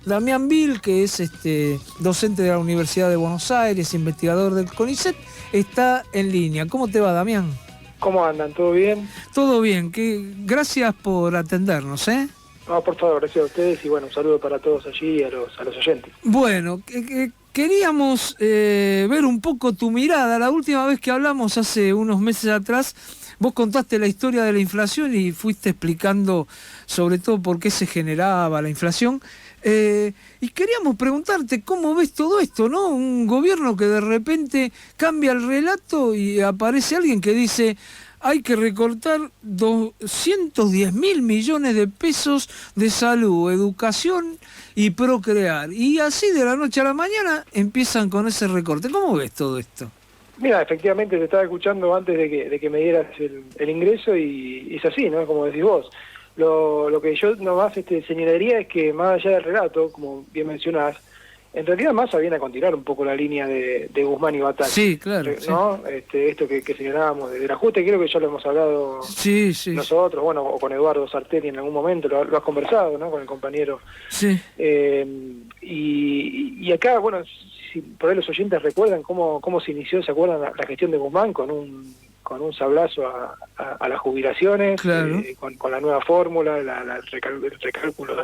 Damián Vil, que es docente de la Universidad de Buenos Aires, investigador del CONICET, está en línea. ¿Cómo te va, Damián? ¿Cómo andan? ¿Todo bien? Todo bien, gracias por atendernos, ¿eh? No, por favor, gracias a ustedes y bueno, un saludo para todos allí y a los oyentes. Bueno, queríamos ver un poco tu mirada. La última vez que hablamos, hace unos meses atrás, vos contaste la historia de la inflación y fuiste explicando sobre todo por qué se generaba la inflación. Y queríamos preguntarte cómo ves todo esto, ¿no? Un gobierno que de repente cambia el relato y aparece alguien que dice: hay que recortar 210.000 millones de pesos de salud, educación y procrear. Y así de la noche a la mañana empiezan con ese recorte. ¿Cómo ves todo esto? Mira, efectivamente te estaba escuchando antes de que me dieras el ingreso y es así, ¿no? Como decís vos. Lo que yo nomás señalaría es que más allá del relato, como bien mencionás, en realidad Massa viene a continuar un poco la línea de Guzmán y Batalla. Sí, claro. ¿No? Sí. Esto que señalábamos del ajuste, creo que ya lo hemos hablado nosotros, bueno, o con Eduardo Sarteri en algún momento, lo has conversado, ¿no? Con el compañero. Sí. Y acá, bueno, si por ahí los oyentes recuerdan cómo se inició, ¿se acuerdan la gestión de Guzmán con un sablazo a las jubilaciones, claro. Con la nueva fórmula, el recálculo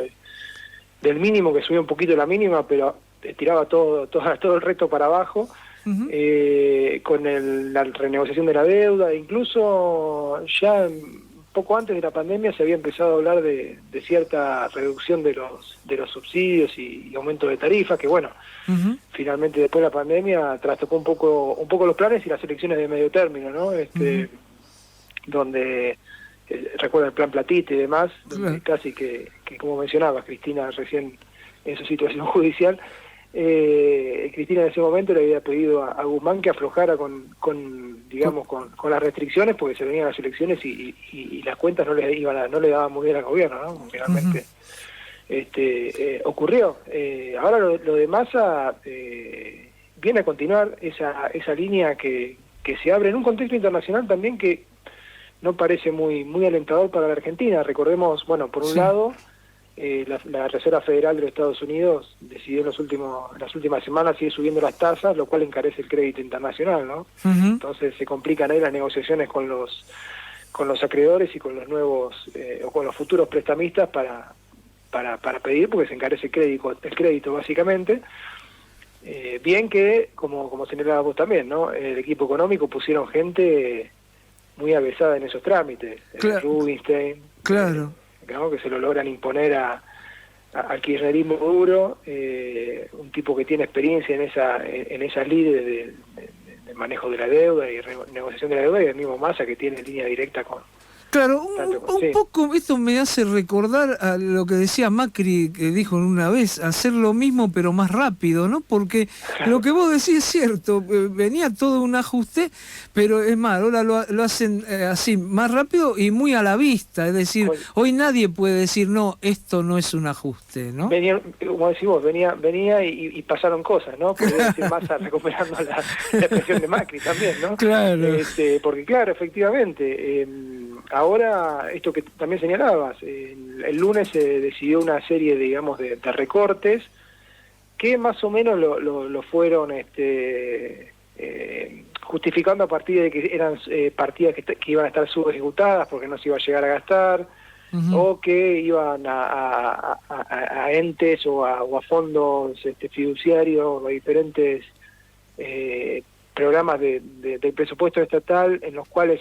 del mínimo, que subió un poquito la mínima, pero tiraba todo el resto para abajo, con la renegociación de la deuda, incluso ya poco antes de la pandemia se había empezado a hablar de cierta reducción de los subsidios y aumento de tarifas, que bueno, finalmente después de la pandemia trastocó un poco los planes y las elecciones de medio término, ¿no? Donde recuerda el plan Platita y demás, donde casi que como mencionaba Cristina recién en su situación judicial, Cristina en ese momento le había pedido a Guzmán que aflojara con las restricciones porque se venían las elecciones y las cuentas no le daban muy bien al gobierno, ¿no? Finalmente ocurrió. Ahora lo de Massa viene a continuar esa línea que se abre en un contexto internacional también que no parece muy alentador para la Argentina. Recordemos, bueno, por un lado, la Reserva Federal de los Estados Unidos decidió en las últimas semanas seguir subiendo las tasas, lo cual encarece el crédito internacional, ¿no? Entonces se complican ahí las negociaciones con los acreedores y con los nuevos o con los futuros prestamistas para pedir, porque se encarece el crédito básicamente. Bien que, como señalabas vos también, ¿no? El equipo económico pusieron gente muy avesada en esos trámites, Rubinstein, claro. Que se lo logran imponer al kirchnerismo duro, un tipo que tiene experiencia en esas lides de manejo de la deuda y renegociación de la deuda, y el mismo Massa que tiene línea directa con... Claro, un poco esto me hace recordar a lo que decía Macri, que dijo una vez, hacer lo mismo pero más rápido, ¿no? Porque lo que vos decís es cierto, venía todo un ajuste, pero es más, ahora lo hacen así, más rápido y muy a la vista, es decir, hoy nadie puede decir, no, esto no es un ajuste, ¿no? Venía, como decís vos, venía y pasaron cosas, ¿no? Podría decir Massa recuperando la expresión de Macri también, ¿no? Claro. Porque claro, efectivamente... Ahora, esto que también señalabas, el lunes se decidió una serie, digamos, de recortes que más o menos lo fueron justificando a partir de que eran partidas que iban a estar subejecutadas porque no se iba a llegar a gastar, o que iban a entes o a fondos fiduciarios, a diferentes... programas del presupuesto estatal en los cuales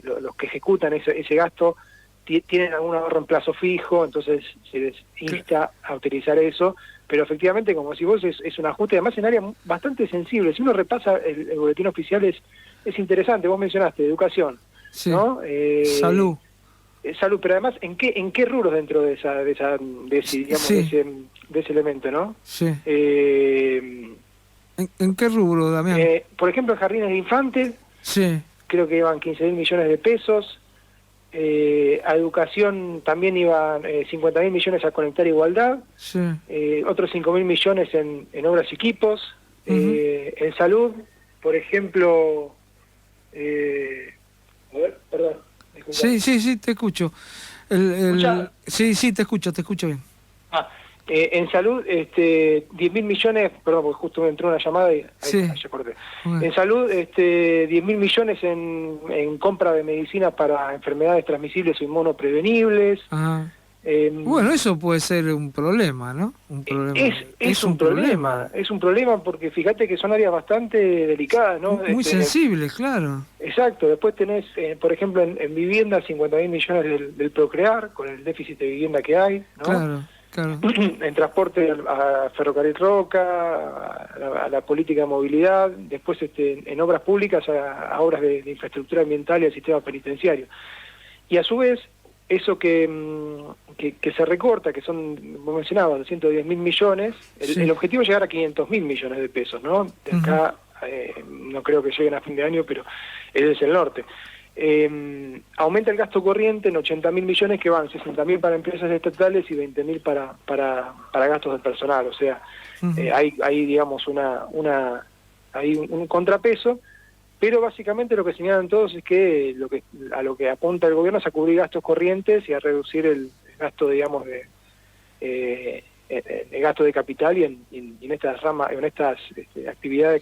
los que ejecutan ese gasto tienen algún ahorro en plazo fijo, entonces se les insta a utilizar eso, pero efectivamente, como si vos, es un ajuste, además en áreas bastante sensibles. Si uno repasa el boletín oficial es interesante, vos mencionaste educación, ¿no? Salud. Salud, pero además, ¿en qué rubros dentro de ese elemento, no? Sí. ¿En qué rubro, Damián? Por ejemplo, en jardines de infantes, creo que iban 15.000 millones de pesos. A educación también iban 50.000 millones a Conectar Igualdad. Otros 5.000 millones en obras y equipos. En salud, por ejemplo... a ver, perdón. Sí, te escucho. Sí, te escucho bien. En salud, 10.000 millones, perdón, porque justo me entró una llamada y Sí. ahí ya corté. Bueno. En salud, 10.000 millones en compra de medicinas para enfermedades transmisibles o inmunoprevenibles. Ajá. Eh, Bueno, eso puede ser un problema, ¿no? Un problema. es un problema porque fíjate que son áreas bastante delicadas, ¿no? Muy sensibles, claro. Exacto, después tenés, por ejemplo, en vivienda 50.000 millones del Procrear, con el déficit de vivienda que hay, ¿no? Claro, claro. En transporte a Ferrocarril Roca, a la política de movilidad, después en obras públicas, a obras de infraestructura ambiental y al sistema penitenciario. Y a su vez, eso que se recorta, que son, vos mencionabas, 210.000 millones, Sí. el objetivo es llegar a 500.000 millones de pesos, ¿no? De acá, no creo que lleguen a fin de año, pero ese es el norte. Aumenta el gasto corriente en 80.000 millones, que van 60.000 para empresas estatales y 20.000 para gastos del personal. O sea, hay digamos hay un contrapeso, pero básicamente lo que señalan todos es que a lo que apunta el gobierno es a cubrir gastos corrientes y a reducir el gasto, digamos, de gasto de capital y en estas ramas, en estas actividades,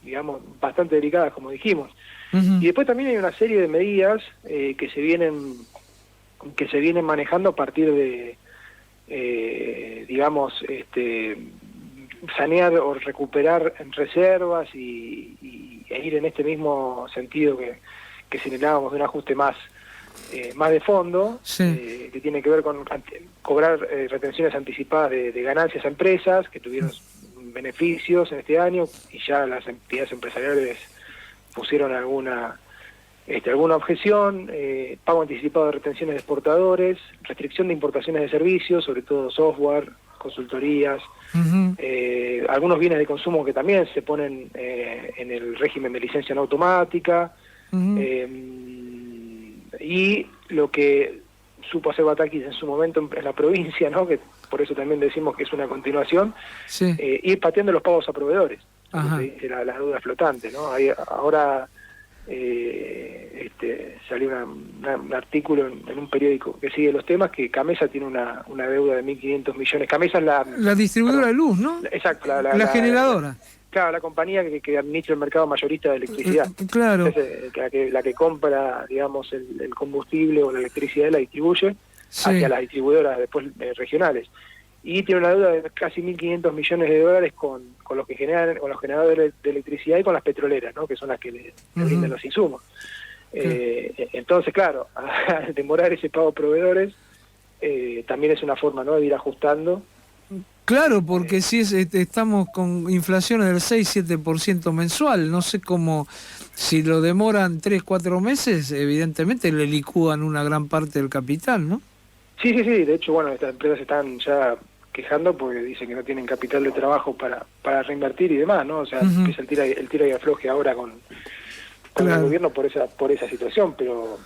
digamos, bastante delicadas, como dijimos. Y después también hay una serie de medidas que se vienen manejando a partir de, digamos, sanear o recuperar reservas e ir en este mismo sentido que señalábamos, de un ajuste más de fondo, Sí. que tiene que ver con cobrar retenciones anticipadas de ganancias a empresas que tuvieron beneficios en este año, y ya las entidades empresariales pusieron alguna objeción, pago anticipado de retenciones de exportadores, restricción de importaciones de servicios, sobre todo software, consultorías, algunos bienes de consumo que también se ponen en el régimen de licencia no automática, y lo que supo hacer Batakis en su momento en la provincia, ¿no? Que por eso también decimos que es una continuación, Sí. ir pateando los pagos a proveedores. Ajá. Se dice la deuda flotante, ¿no? Ahora salió un artículo en un periódico que sigue los temas, que Camesa tiene una deuda de 1.500 millones. Camesa es La distribuidora de luz, ¿no? Exacto, La generadora. Claro, la compañía que administra el mercado mayorista de electricidad. Claro. Entonces, la que compra, digamos, el combustible o la electricidad, la distribuye Sí. hacia las distribuidoras después regionales. Y tiene una deuda de casi 1.500 millones de dólares con los que generan, con los generadores de electricidad y con las petroleras, ¿no? Que son las que le brindan los insumos. Entonces, claro, al demorar ese pago a proveedores, también es una forma, ¿no?, de ir ajustando. Claro, porque si estamos con inflaciones del 6-7% mensual, no sé cómo, si lo demoran 3-4 meses, evidentemente le licúan una gran parte del capital, ¿no? Sí, de hecho, bueno, estas empresas están ya quejando porque dicen que no tienen capital de trabajo para reinvertir y demás, ¿no? O sea, empieza el tira y afloje ahora con el gobierno por esa situación, pero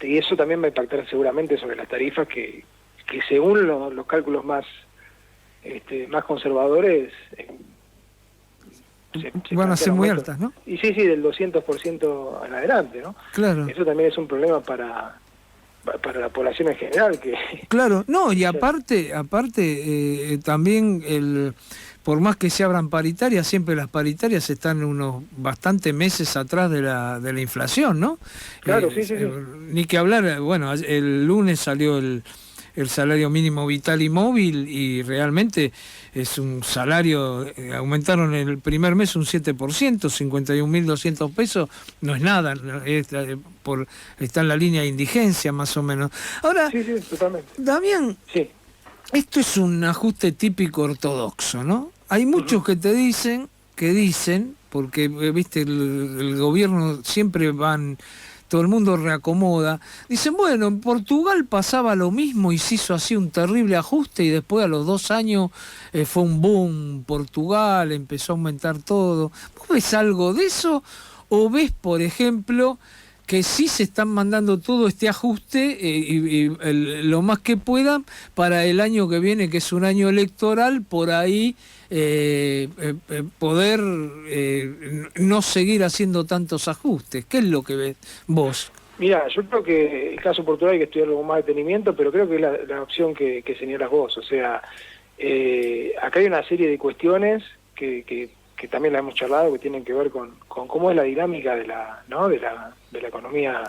y eso también va a impactar seguramente sobre las tarifas que según los cálculos más conservadores van a ser muy altas, ¿no? Y sí, del 200% en adelante, ¿no? Claro. Eso también es un problema para la población en general. Claro, no, y aparte también por más que se abran paritarias, siempre las paritarias están unos bastantes meses atrás de la inflación, ¿no? Claro, sí. Ni que hablar, bueno, el lunes salió el salario mínimo vital y móvil, y realmente es un salario, aumentaron el primer mes un 7%, 51.200 pesos, no es nada, está en la línea de indigencia más o menos. Ahora, sí, totalmente. Damián, sí, esto es un ajuste típico ortodoxo, ¿no? Hay muchos que dicen, porque viste, el gobierno siempre todo el mundo reacomoda, dicen, bueno, en Portugal pasaba lo mismo y se hizo así un terrible ajuste y después a los 2 años fue un boom Portugal, empezó a aumentar todo. ¿Vos ves algo de eso? ¿O ves, por ejemplo, que sí se están mandando todo este ajuste lo más que puedan para el año que viene, que es un año electoral, por ahí poder no seguir haciendo tantos ajustes? ¿Qué es lo que ves vos? Mira, yo creo que el caso Portugal hay que estudiarlo con más detenimiento, pero creo que es la opción que señalas vos. O sea, acá hay una serie de cuestiones que también la hemos charlado, que tienen que ver con cómo es la dinámica de la economía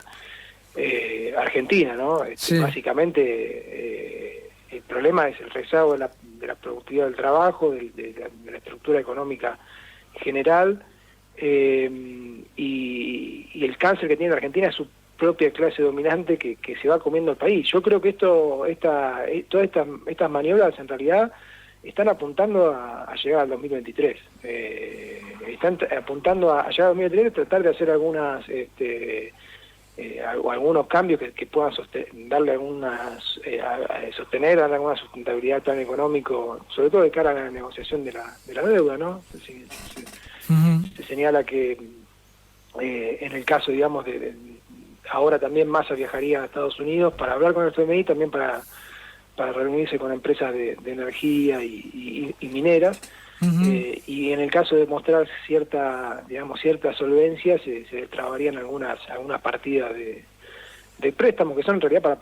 argentina, ¿no? Sí. Básicamente, el problema es el rezago de la productividad del trabajo, de la estructura económica general, y el cáncer que tiene la Argentina es su propia clase dominante que se va comiendo el país. Yo creo que todas estas maniobras en realidad están apuntando a llegar al 2023. Están apuntando a llegar al 2023 y tratar de hacer algunos cambios que puedan darle sostener alguna sustentabilidad al plan económico, sobre todo de cara a la negociación de la deuda, ¿no? Se señala que en el caso, digamos, ahora también Massa viajaría a Estados Unidos para hablar con el FMI, también para reunirse con empresas de energía y mineras, y en el caso de mostrar cierta solvencia, se destrabarían algunas partidas de préstamos que son en realidad para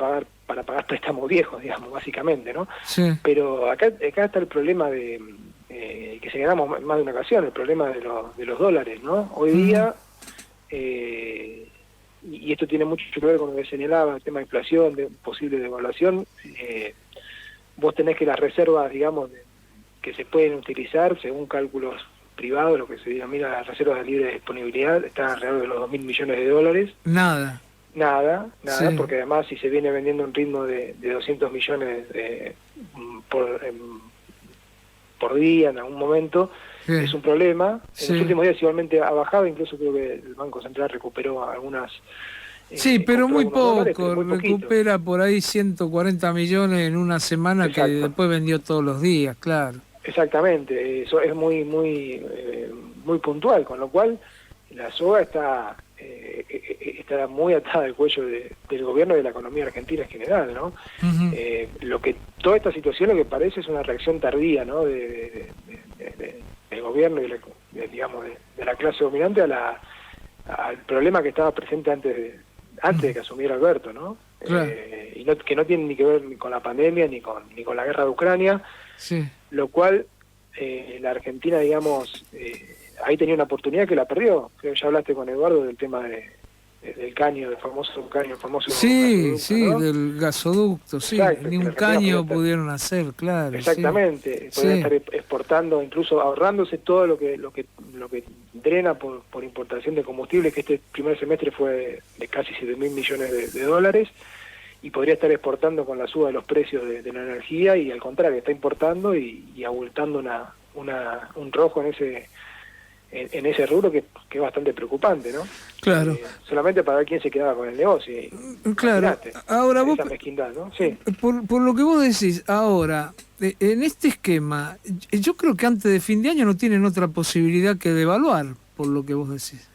pagar préstamos viejos, digamos, básicamente, ¿no? Sí. Pero acá está el problema que señalamos más de una ocasión, el problema de los dólares, ¿no? Hoy día, y esto tiene mucho que ver con lo que señalaba, el tema de inflación, de posible devaluación, vos tenés que las reservas, digamos, que se pueden utilizar según cálculos privados, lo que se denomina las reservas de libre disponibilidad, están alrededor de los $2.000 millones. Nada, sí. Porque además si se viene vendiendo un ritmo de 200 millones por día en algún momento, sí, es un problema. Sí. En los últimos días igualmente ha bajado, incluso creo que el Banco Central recuperó algunas... Sí, pero muy poco, dólares, pero muy recupera por ahí 140 millones en una semana. Exacto. Que después vendió todos los días, claro. Exactamente, eso es muy puntual, con lo cual la soga está muy atada al cuello del gobierno y de la economía argentina en general, ¿no? Toda esta situación lo que parece es una reacción tardía, ¿no? del gobierno y de la clase dominante al problema que estaba presente antes de que asumiera Alberto, ¿no? Claro. Que no tiene ni que ver ni con la pandemia ni con la guerra de Ucrania, sí. Lo cual la Argentina, digamos, ahí tenía una oportunidad que la perdió. Creo que ya hablaste con Eduardo del tema del caño, del famoso caño, sí, ¿no? Del gasoducto, sí. Exacto, ni un caño pudieron hacer, claro. Exactamente, sí. Podrían estar exportando, incluso ahorrándose todo lo que drena por importación de combustible, que este primer semestre fue de casi $7.000 millones de dólares, y podría estar exportando con la suba de los precios de la energía, y al contrario, está importando y abultando un rojo en ese rubro que es bastante preocupante, ¿no? Claro. Solamente para ver quién se quedaba con el negocio. Claro. Ahora esa mezquindad, ¿no? Sí. Por lo que vos decís, ahora, en este esquema, yo creo que antes de fin de año no tienen otra posibilidad que devaluar, por lo que vos decís.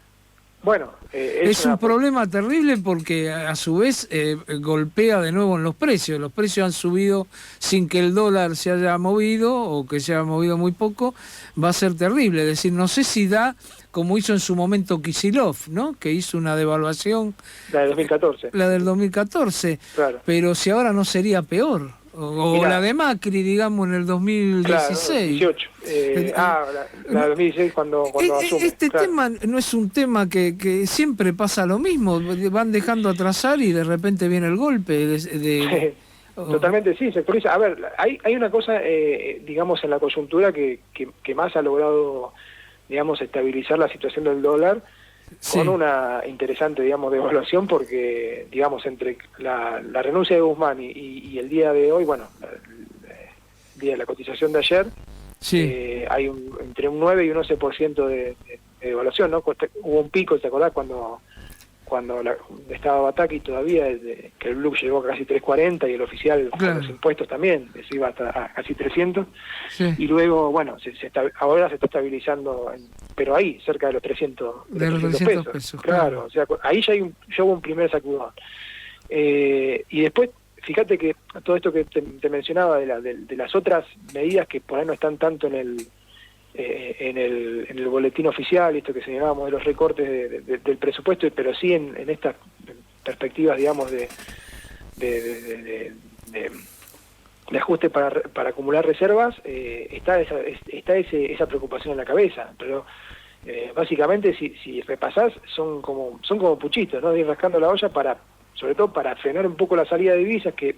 Bueno, es un problema terrible porque a su vez golpea de nuevo en los precios. Los precios han subido sin que el dólar se haya movido o que se haya movido muy poco. Va a ser terrible. Es decir, no sé si da como hizo en su momento Kicillof, ¿no? Que hizo una devaluación. La del 2014. La del 2014. Claro. Pero si ahora no sería peor. O la de Macri, digamos, en el 2016. Claro, 2018. La de 2016 cuando asume. Este tema no es un tema que siempre pasa lo mismo. Van dejando atrasar y de repente viene el golpe. Totalmente, sí, sectoriza. A ver, hay una cosa, digamos, en la coyuntura que más ha logrado, digamos, estabilizar la situación del dólar, sí, con una interesante, digamos, devaluación, porque, digamos, entre la renuncia de Guzmán y el día de hoy, bueno, el día de la cotización de ayer, sí, hay entre un 9 y un 11% de devaluación, ¿no? Hubo un pico, ¿te acordás? Cuando estaba Bataki todavía, que el blue llegó a casi 340 y el oficial, claro, con los impuestos también, se iba hasta casi 300, sí, y luego, bueno, ahora se está estabilizando, pero ahí, cerca de los 300 pesos. Claro, o sea, ahí ya hubo un primer sacudón. Y después, fíjate que todo esto que te mencionaba de las otras medidas que por ahí no están tanto en el boletín oficial, esto que señalábamos de los recortes del presupuesto, pero sí en estas perspectivas, digamos, de ajuste para acumular reservas, está esa preocupación en la cabeza, pero básicamente si repasás son como puchitos, ¿no? De ir rascando la olla sobre todo para frenar un poco la salida de divisas, que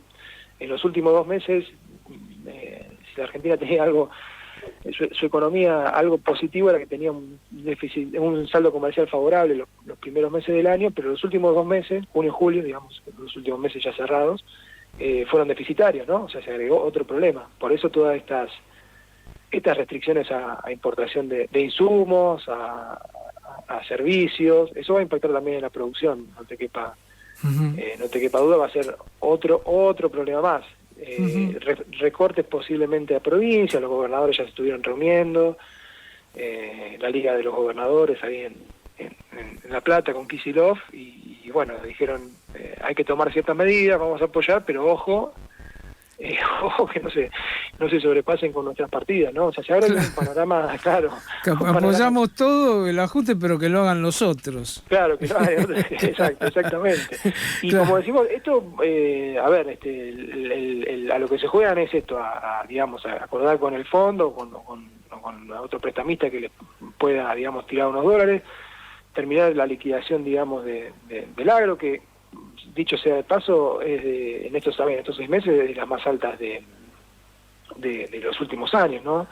en los últimos 2 meses, si la Argentina tenía algo, su economía algo positivo, era que tenía un saldo comercial favorable los primeros meses del año, pero los últimos 2 meses, junio y julio, digamos, los últimos meses ya cerrados, fueron deficitarios, ¿no? O sea, se agregó otro problema. Por eso todas estas restricciones a importación de insumos, a servicios, eso va a impactar también en la producción, no te quepa duda, va a ser otro problema más. Recortes posiblemente a provincias, los gobernadores ya se estuvieron reuniendo, la Liga de los Gobernadores ahí en La Plata con Kicillof, y bueno, dijeron hay que tomar ciertas medidas, vamos a apoyar, pero ojo que no se sobrepasen con nuestras partidas, ¿no? O sea, se abre un panorama, claro. Apoyamos todo el ajuste, pero que lo hagan los otros. Claro, que lo hagan, exactamente. Y claro, como decimos, esto, a ver, a lo que se juegan es esto, digamos, a acordar con el fondo, con otro prestamista que les pueda, digamos, tirar unos dólares, terminar la liquidación, digamos, del agro, que dicho sea de paso, es en estos 6 meses de las más altas de los últimos años, ¿no?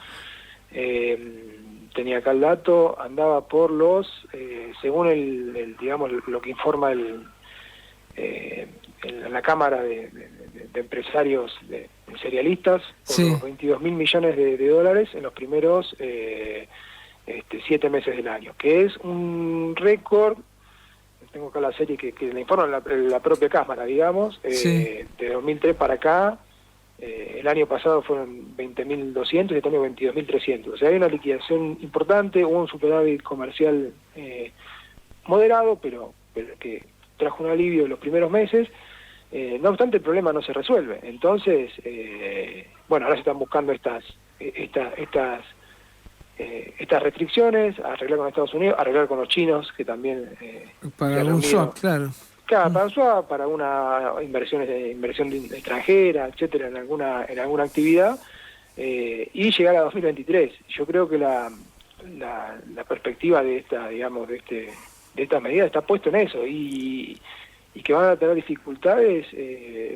Tenía acá el dato, andaba por los, según digamos, lo que informa la Cámara de Empresarios de cerealistas, por sí, los 22.000 millones de dólares en los primeros 7 meses del año, que es un récord. Tengo acá la serie que le informa la propia Cámara, digamos, sí, de 2003 para acá. El año pasado fueron 20.200 y este año 22.300. O sea, hay una liquidación importante, hubo un superávit comercial moderado, pero que trajo un alivio en los primeros meses. No obstante, el problema no se resuelve. Entonces, bueno, ahora se están buscando estas restricciones, arreglar con Estados Unidos, arreglar con los chinos, que también para un swap, claro. Claro, para un swap, para una inversión extranjera, etcétera, en alguna actividad, y llegar a 2023. Yo creo que la perspectiva de esta medida está puesto en eso, y que van a tener dificultades,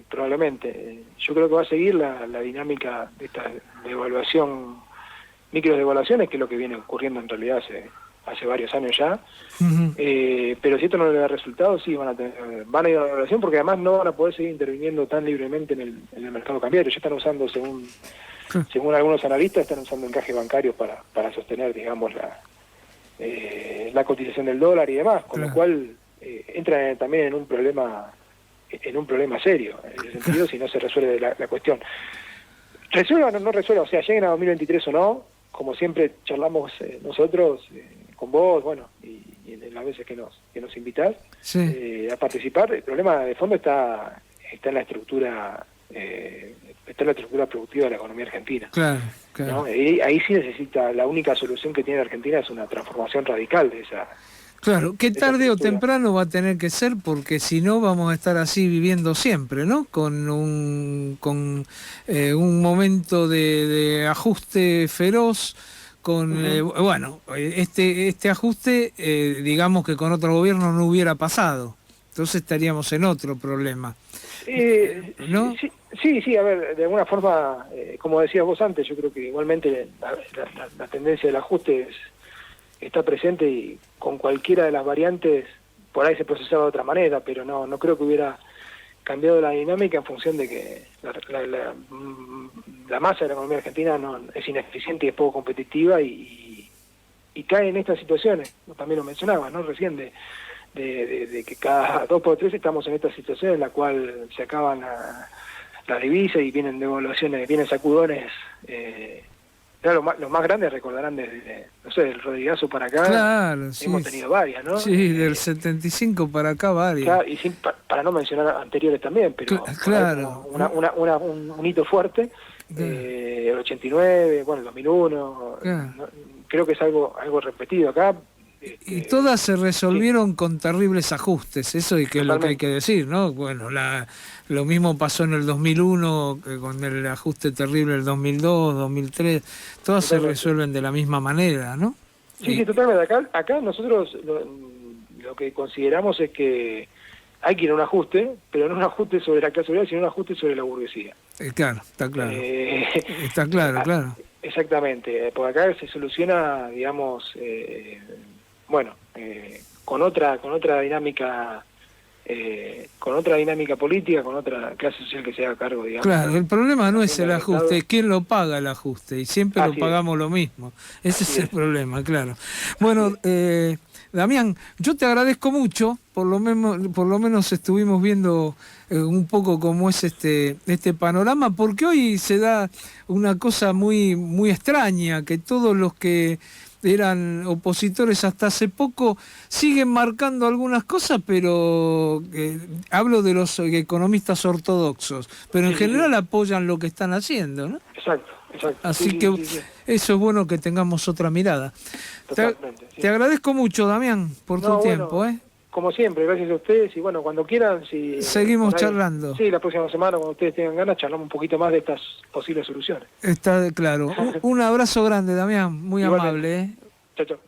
probablemente. Yo creo que va a seguir la dinámica de esta devaluación, microdevaluaciones, que es lo que viene ocurriendo en realidad hace varios años ya. Pero si esto no le da resultados, sí van a ir a la devaluación, porque además no van a poder seguir interviniendo tan libremente en el mercado cambiario. Ya están usando, según algunos analistas, están usando encaje bancario para sostener, digamos, la cotización del dólar y demás, con lo cual entran también en un problema serio, en ese sentido, si no se resuelve la cuestión. Resuelva o no resuelva, o sea, lleguen a 2023 o no, como siempre charlamos nosotros con vos, bueno, y en las veces que nos invitás, sí, a participar, el problema de fondo está en la estructura productiva de la economía argentina. Claro. ¿No? Ahí sí necesita, la única solución que tiene Argentina es una transformación radical de esa. Claro, que tarde o temprano va a tener que ser, porque si no vamos a estar así viviendo siempre, ¿no? Con un momento de ajuste feroz, bueno, este ajuste, digamos que con otro gobierno no hubiera pasado, entonces estaríamos en otro problema, ¿no? Sí, a ver, de alguna forma, como decías vos antes, yo creo que igualmente la tendencia del ajuste está presente, y con cualquiera de las variantes por ahí se procesaba de otra manera, pero no creo que hubiera cambiado la dinámica en función de que la masa de la economía argentina es ineficiente y es poco competitiva, y cae en estas situaciones. También lo mencionabas, ¿no? Recién de que cada 2 por 3 estamos en esta situación en la cual se acaban las divisas y vienen devaluaciones, vienen sacudones. Claro, los más grandes recordarán desde, no sé, del Rodrigazo para acá. Claro, sí, hemos tenido varias, ¿no? Sí, del 75 para acá varias. Claro, y para no mencionar anteriores también, pero claro, un hito fuerte, el 89, bueno, el 2001, claro. Creo que es algo repetido acá. Y todas se resolvieron con terribles ajustes, eso y que es lo que hay que decir, ¿no? Bueno, lo mismo pasó en el 2001, con el ajuste terrible del 2002, 2003, todas se resuelven de la misma manera, ¿no? Sí, totalmente. Acá nosotros lo que consideramos es que hay que ir a un ajuste, pero no un ajuste sobre la clase obrera, sino un ajuste sobre la burguesía. Claro, está claro. Está claro, claro. Exactamente, porque acá se soluciona, digamos, con otra dinámica, con otra dinámica política, con otra clase social que se haga cargo, digamos. Claro, el problema no es el ajuste, es quién lo paga el ajuste, y siempre lo pagamos lo mismo. Ese es el problema, claro. Bueno, Damián, yo te agradezco mucho, por lo menos estuvimos viendo un poco cómo es este panorama, porque hoy se da una cosa muy, muy extraña, que todos los que eran opositores hasta hace poco siguen marcando algunas cosas, pero hablo de los economistas ortodoxos, pero en general apoyan lo que están haciendo, ¿no? Exacto. Así que eso es bueno, que tengamos otra mirada. Totalmente, te agradezco mucho, Damián, por tu tiempo. Como siempre, gracias a ustedes, y bueno, cuando quieran, si seguimos charlando. Sí, la próxima semana, cuando ustedes tengan ganas, charlamos un poquito más de estas posibles soluciones. Está claro. Un abrazo grande, Damián, muy amable. Chao, chao.